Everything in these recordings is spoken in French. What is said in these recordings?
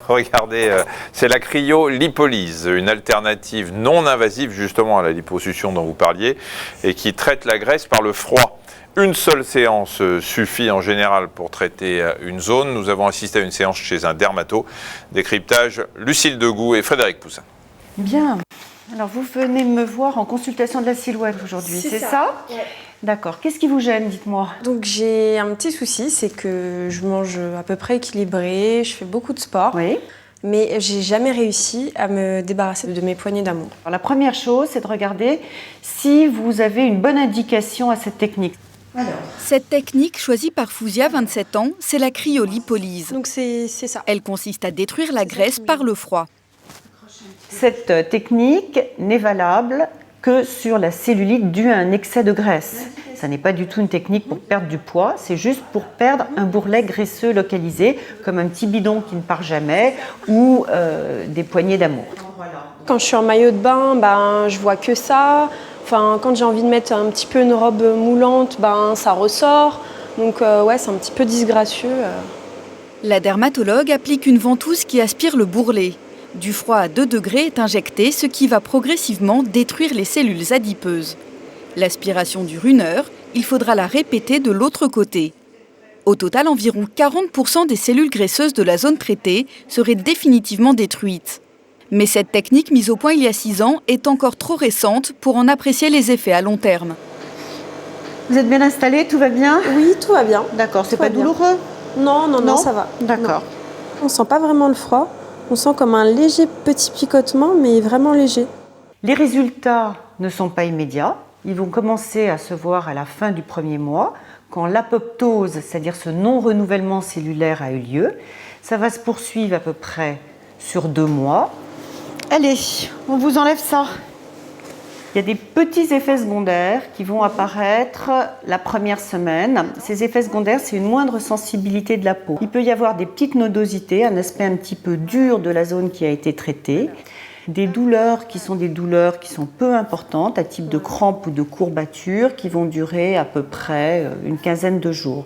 Regardez, c'est la cryolipolyse, une alternative non invasive justement à la liposuction dont vous parliez et qui traite la graisse par le froid. Une seule séance suffit en général pour traiter une zone. Nous avons assisté à une séance chez un dermato. Décryptage, Lucille Degout et Frédéric Poussin. Bien. Alors vous venez me voir en consultation de la silhouette aujourd'hui, c'est ça? Ouais. D'accord. Qu'est-ce qui vous gêne, dites-moi? Donc j'ai un petit souci, c'est que je mange à peu près équilibré, je fais beaucoup de sport. Oui. Mais j'ai jamais réussi à me débarrasser de mes poignées d'amour. Alors, la première chose, c'est de regarder si vous avez une bonne indication à cette technique. Alors. Cette technique, choisie par Fouzia, 27 ans, c'est la cryolipolyse. Donc c'est ça. Elle consiste à détruire la graisse par le froid. Cette technique n'est valable que sur la cellulite due à un excès de graisse. Ça n'est pas du tout une technique pour perdre du poids, c'est juste pour perdre un bourrelet graisseux localisé, comme un petit bidon qui ne part jamais, ou des poignées d'amour. Quand je suis en maillot de bain, je vois que ça. Enfin, quand j'ai envie de mettre un petit peu une robe moulante, ça ressort. Donc ouais, c'est un petit peu disgracieux. La dermatologue applique une ventouse qui aspire le bourrelet. Du froid à 2 degrés est injecté, ce qui va progressivement détruire les cellules adipeuses. L'aspiration dure 1 heure, il faudra la répéter de l'autre côté. Au total, environ 40% des cellules graisseuses de la zone traitée seraient définitivement détruites. Mais cette technique mise au point il y a 6 ans est encore trop récente pour en apprécier les effets à long terme. Vous êtes bien installé, tout va bien? Oui, tout va bien. D'accord, c'est Tout va pas bien. douloureux? Non, ça va. D'accord. Non. On sent pas vraiment le froid. On sent comme un léger petit picotement, mais vraiment léger. Les résultats ne sont pas immédiats. Ils vont commencer à se voir à la fin du premier mois, quand l'apoptose, c'est-à-dire ce non-renouvellement cellulaire, a eu lieu. Ça va se poursuivre à peu près sur 2 mois. Allez, on vous enlève ça. Il y a des petits effets secondaires qui vont apparaître la première semaine. Ces effets secondaires, c'est une moindre sensibilité de la peau. Il peut y avoir des petites nodosités, un aspect un petit peu dur de la zone qui a été traitée. Des douleurs qui sont peu importantes, à type de crampes ou de courbatures, qui vont durer à peu près une quinzaine de jours.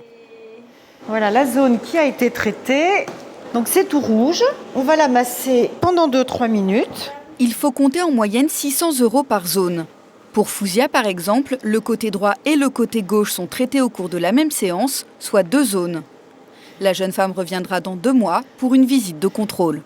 Voilà la zone qui a été traitée. Donc c'est tout rouge. On va la masser pendant 2-3 minutes. Il faut compter en moyenne 600 € par zone. Pour Fouzia, par exemple, le côté droit et le côté gauche sont traités au cours de la même séance, soit 2 zones. La jeune femme reviendra dans 2 mois pour une visite de contrôle.